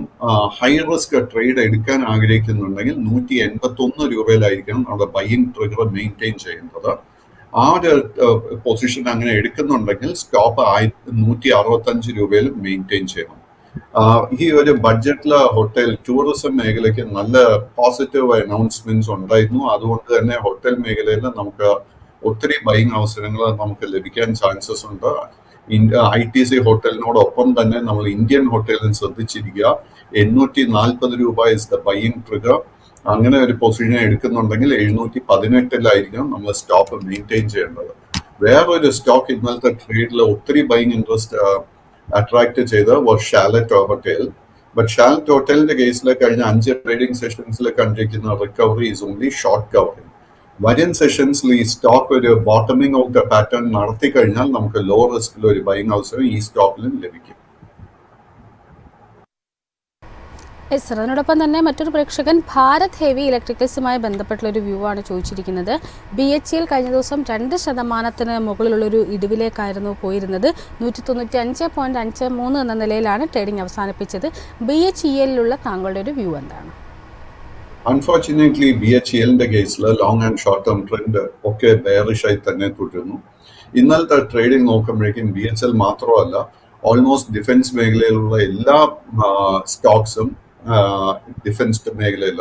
high risk trade എടുക്കാൻ ആഗ്രഹിക്കുന്നുണ്ടെങ്കിൽ 181 രൂപയിലായിരിക്കണം നമ്മുടെ ബൈയിങ് ട്രിഗർ മെയിൻറ്റെയിൻ ചെയ്യുന്നത്. ആ ഒരു പൊസിഷൻ അങ്ങനെ എടുക്കുന്നുണ്ടെങ്കിൽ സ്റ്റോപ്പ് 165 രൂപയിൽ മെയിൻറ്റെയിൻ ചെയ്യണം. ഈ ഒരു ബഡ്ജറ്റിലെ ഹോട്ടൽ ടൂറിസം മേഖലയ്ക്ക് നല്ല പോസിറ്റീവ് അനൗൺസ്മെന്റ്സ് ഉണ്ടായിരുന്നു. അതുകൊണ്ട് തന്നെ ഹോട്ടൽ മേഖലയിൽ നമുക്ക് ഒത്തിരി ബൈയിങ് അവസരങ്ങൾ നമുക്ക് ലഭിക്കാൻ ചാൻസസ് ഉണ്ട്. ITC ഹോട്ടലിനോടൊപ്പം തന്നെ നമ്മൾ ഇന്ത്യൻ ഹോട്ടലിൽ ശ്രദ്ധിച്ചിരിക്കുക. 840 രൂപ ഇസ് ദ ബൈയിങ് ട്രിഗർ. അങ്ങനെ ഒരു പൊസിഷൻ എടുക്കുന്നുണ്ടെങ്കിൽ 718 നമ്മൾ സ്റ്റോപ്പ് മെയിൻറ്റെയിൻ ചെയ്യേണ്ടത്. വേറൊരു സ്റ്റോക്ക് ഇന്നലത്തെ ട്രേഡിൽ ഒത്തിരി ബൈയിങ് ഇൻട്രസ്റ്റ് അട്രാക്ട് ചെയ്ത് ഷാലറ്റ് ഹോട്ടൽ. ബട്ട് ഷാലറ്റ് ഹോട്ടലിന്റെ കേസിൽ കഴിഞ്ഞ 5 ട്രേഡിംഗ് സെഷൻസിൽ കണ്ടിരിക്കുന്ന recovery is only short covering. വരും സെഷൻസിൽ ഈ സ്റ്റോക്ക് ഒരു ബോട്ടമിംഗ് ഔട്ട് പാറ്റേൺ നടത്തി കഴിഞ്ഞാൽ നമുക്ക് ലോ റിസ്കിൽ ഒരു ബൈങ് അവസരം ഈ സ്റ്റോക്കിലും ലഭിക്കും.
സാർ, അതിനോടൊപ്പം തന്നെ മറ്റൊരു പ്രേക്ഷകൻ ഭാരത് ഹെവി ഇലക്ട്രിക്കൽസുമായി ബന്ധപ്പെട്ടുള്ള ഒരു വ്യൂ ആണ് ചോദിച്ചിരിക്കുന്നത്. BHEL കഴിഞ്ഞ ദിവസം 2% മുകളിലുള്ളൊരു ഇടിവിലേക്കായിരുന്നു പോയിരുന്നത്. 195.53 എന്ന നിലയിലാണ് ട്രേഡിംഗ് അവസാനിപ്പിച്ചത്. BHELലുള്ള താങ്കളുടെ ഒരു വ്യൂ എന്താണ്?
അൺഫോർച്ചുനേറ്റ്ലി BHELന്റെ കേസിൽ long and short term trend ഒക്കെ ബെയറിഷ് ആയി തന്നെ തുടരുന്നു. ഇന്നലത്തെ ട്രേഡിംഗ് നോക്കുമ്പോഴേക്കും BHEL മാത്രമല്ല, ഓൾമോസ്റ്റ് ഡിഫൻസ് മേഖലയിലുള്ള എല്ലാ സ്റ്റോക്സും ഡിഫൻസ് മേഖലയിൽ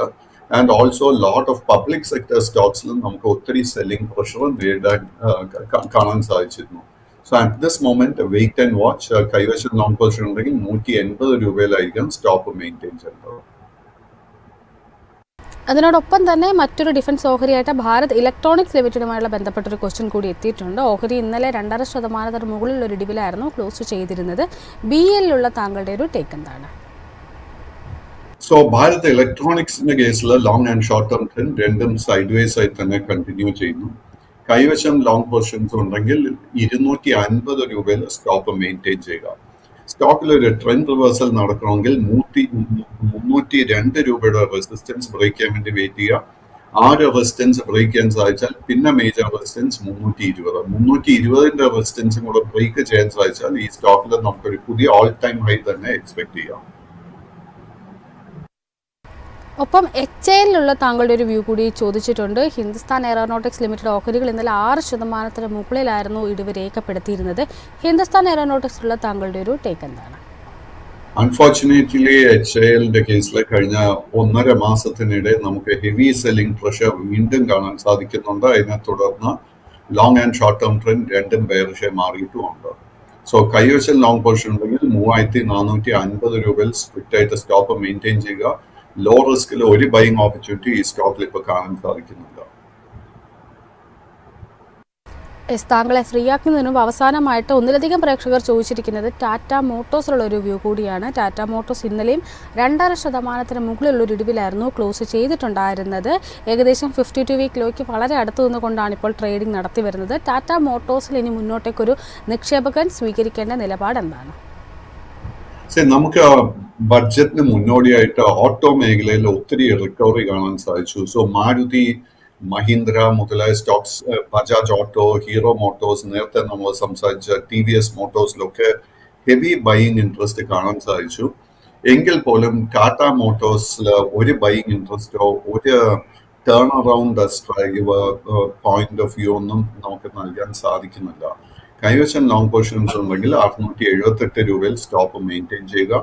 and also lot of public sector സ്റ്റോക്സിലും നമുക്ക് ഒത്തിരി സെല്ലിംഗ് പ്രഷർ നേരിടാൻ കാണാൻ സാധിച്ചിരുന്നു. So at this moment wait and watch. കൈവശം ലോങ് പൊസിഷൻ ഉണ്ടെങ്കിൽ 180 രൂപയിലായിരിക്കും സ്റ്റോപ്പ് മെയിൻറ്റെയിൻ ചെയ്യേണ്ടത്.
അതിനോടൊപ്പം തന്നെ മറ്റൊരു ഡിഫൻസ് ഓഹരിയായിട്ട് ഭാരത് ഇലക്ട്രോണിക്സ് ലിമിറ്റഡുമായുള്ള ബന്ധപ്പെട്ടൊരു ക്വസ്റ്റ്യൻ കൂടി എത്തിയിട്ടുണ്ട്. ഓഹരി ഇന്നലെ 2.5% മുകളിലൊരു ഇടിവിലായിരുന്നു ക്ലോസ് ചെയ്തിരുന്നത്. BELലുള്ള താങ്കളുടെ ഒരു ടേക്ക് എന്താണ്?
സോ ഭാരത് ഇലക്ട്രോണിക്സിന്റെ കേസിൽ long and short term trend രണ്ടും സൈഡ് വേസ് ആയി തന്നെ കണ്ടിന്യൂ ചെയ്യുന്നു. കൈവശം ലോങ് പൊസിഷൻസ് ഉണ്ടെങ്കിൽ 250 രൂപയിൽ സ്റ്റോപ്പ് മെയിൻറ്റെയിൻ ചെയ്യുക. സ്റ്റോക്കിൽ ഒരു ട്രെൻഡ് റിവേഴ്സൽ നടക്കണമെങ്കിൽ 302 രൂപയുടെ റെസിസ്റ്റൻസ് ബ്രേക്ക് ചെയ്യാൻ വേണ്ടി വെയിറ്റ് ചെയ്യുക. ആ ഒരു റെസിസ്റ്റൻസ് ബ്രേക്ക് ചെയ്യാൻ സാധിച്ചാൽ പിന്നെ മേജർ റെസിസ്റ്റൻസ് 320 റെസിസ്റ്റൻസും കൂടെ ബ്രേക്ക് ചെയ്യാൻ സാധിച്ചാൽ ഈ സ്റ്റോക്കിൽ നമുക്കൊരു പുതിയ ഓൾ ടൈം ഹൈ തന്നെ എക്സ്പെക്ട് ചെയ്യാം.
ഒപ്പം HALലുള്ള താങ്കളുടെ ഒരു വ്യൂ കൂടി ചോദിച്ചിട്ടുണ്ട്. ഹിന്ദുസ്ഥാൻ എയറോനോട്ടിക്സ് ലിമിറ്റഡ് ഓഹരികൾ ഇന്നലെ 6% മുകളിലായിരുന്നു ഇടിവ് രേഖപ്പെടുത്തിയിരുന്നത്. ഹിന്ദുസ്ഥാൻ എയറോനോട്ടിക്സിലുള്ള താങ്കളുടെ ഒരു ടേക്ക് എന്താണ്?
അൺഫോർച്ചുനേറ്റ്ലി HALന്റെ കേസിൽ കഴിഞ്ഞ 1.5 മാസത്തിനിടെ നമുക്ക് ഹെവി സെല്ലിംഗ് പ്രഷർ വീണ്ടും കാണാൻ സാധിക്കുന്നുണ്ട്. അതിനെ തുടർന്ന് long and short term trend രണ്ടും ബെയറിഷ് മാറിയിട്ടുമുണ്ട്. സോ കൈവശം ലോങ് പൊസിഷൻ ഉണ്ടെങ്കിൽ 3450 രൂപയിൽ സ്ട്രിക്റ്റ് ആയിട്ട് സ്റ്റോപ്പ് മെയിൻറ്റെയിൻ ചെയ്യുക. ലോ റിസ്കിൽ ഒരു ബൈങ് ഓപ്പർച്യൂണിറ്റി ഈ സ്റ്റോക്കിൽ ഇപ്പോൾ കാണാൻ സാധിക്കുന്നില്ല.
താങ്കളെ ഫ്രീ ആക്കുന്നതിന് മുമ്പ് അവസാനമായിട്ട് ഒന്നിലധികം പ്രേക്ഷകർ ചോദിച്ചിരിക്കുന്നത് ടാറ്റ മോട്ടോഴ്സിലുള്ള ഒരു വ്യൂ കൂടിയാണ്. ടാറ്റ മോട്ടോഴ്സ് ഇന്നലെയും 2.5% മുകളിലുള്ളൊരു ഇടിവിലായിരുന്നു ക്ലോസ് ചെയ്തിട്ടുണ്ടായിരുന്നത്. ഏകദേശം 52 വീക്ക് ലോയ്ക്ക് വളരെ അടുത്ത് നിന്നുകൊണ്ടാണ് ഇപ്പോൾ ട്രേഡിംഗ് നടത്തി വരുന്നത്. ടാറ്റ മോട്ടോഴ്സിൽ ഇനി മുന്നോട്ടേക്കൊരു നിക്ഷേപകൻ സ്വീകരിക്കേണ്ട നിലപാട് എന്താണ്?
നമുക്ക് ബഡ്ജറ്റിന് മുന്നോടിയായിട്ട് ഓട്ടോ മേഖലയിൽ ഒത്തിരി റിക്കവറി കാണാൻ സാധിച്ചു. സോ മാരുതി, മഹീന്ദ്ര മുതലായ stocks, Bajaj auto, Hero motors, നേരത്തെ നമ്മൾ സംസാരിച്ച TVS മോട്ടോഴ്സിലൊക്കെ ഹെവി ബൈയിങ് ഇൻട്രസ്റ്റ് കാണാൻ സാധിച്ചു. എങ്കിൽ പോലും ടാറ്റ മോട്ടോഴ്സിൽ ഒരു ബൈയിങ് ഇൻട്രസ്റ്റോ ഒരു turn around point of view ഒന്നും നമുക്ക് നൽകാൻ സാധിക്കുന്നില്ല. കൈവശം ലോങ് പൊസിഷൻസ് ഉണ്ടെങ്കിൽ 678 സ്റ്റോപ്പ് മെയിൻറ്റെയിൻ ചെയ്യുക.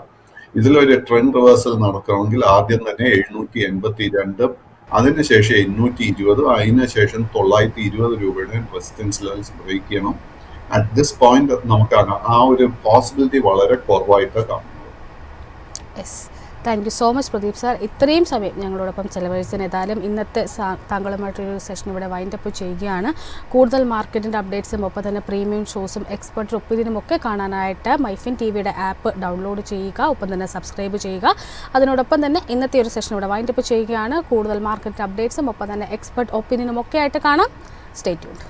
ഇതിലൊരു ട്രെൻഡ് റിവേഴ്സൽ നടക്കണമെങ്കിൽ ആദ്യം തന്നെ 782, അതിനുശേഷം 820, അതിനുശേഷം 920 റെസിസ്റ്റൻസ് ലെവൽസ് ബ്രേക്ക് ചെയ്യണം. അറ്റ് ദിസ് പോയിന്റ് നമുക്ക് ആ ഒരു പോസിബിലിറ്റി വളരെ കുറവായിട്ട് കാണുന്നത്.
Yes, thank you so much Pradeep sir. ഇത്രയും സമയം ഞങ്ങളോടൊപ്പം ചെലവഴിച്ചതിന് ഏതായാലും ഇന്നത്തെ താങ്കളുമായിട്ടൊരു സെഷൻ ഇവിടെ വൈൻഡപ്പ് ചെയ്യുകയാണ്. കൂടുതൽ മാർക്കറ്റിൻ്റെ അപ്ഡേറ്റ്സും ഒപ്പം തന്നെ പ്രീമിയം ഷോസും എക്സ്പെർട്ട് ഒപ്പീനിയനും ഒക്കെ കാണാനായിട്ട് മൈഫിൻ ടിവിയുടെ ആപ്പ് ഡൗൺലോഡ് ചെയ്യുക, ഒപ്പം തന്നെ സബ്സ്ക്രൈബ് ചെയ്യുക. അതിനോടൊപ്പം തന്നെ ഇന്നത്തെ ഒരു സെഷൻ ഇവിടെ വൈൻഡപ്പ് ചെയ്യുകയാണ്. കൂടുതൽ മാർക്കറ്റ് അപ്ഡേറ്റ്സും ഒപ്പം തന്നെ എക്സ്പെർട്ട് ഒപ്പീനിയനും ഒക്കെ ആയിട്ട് കാണാം. Stay tuned.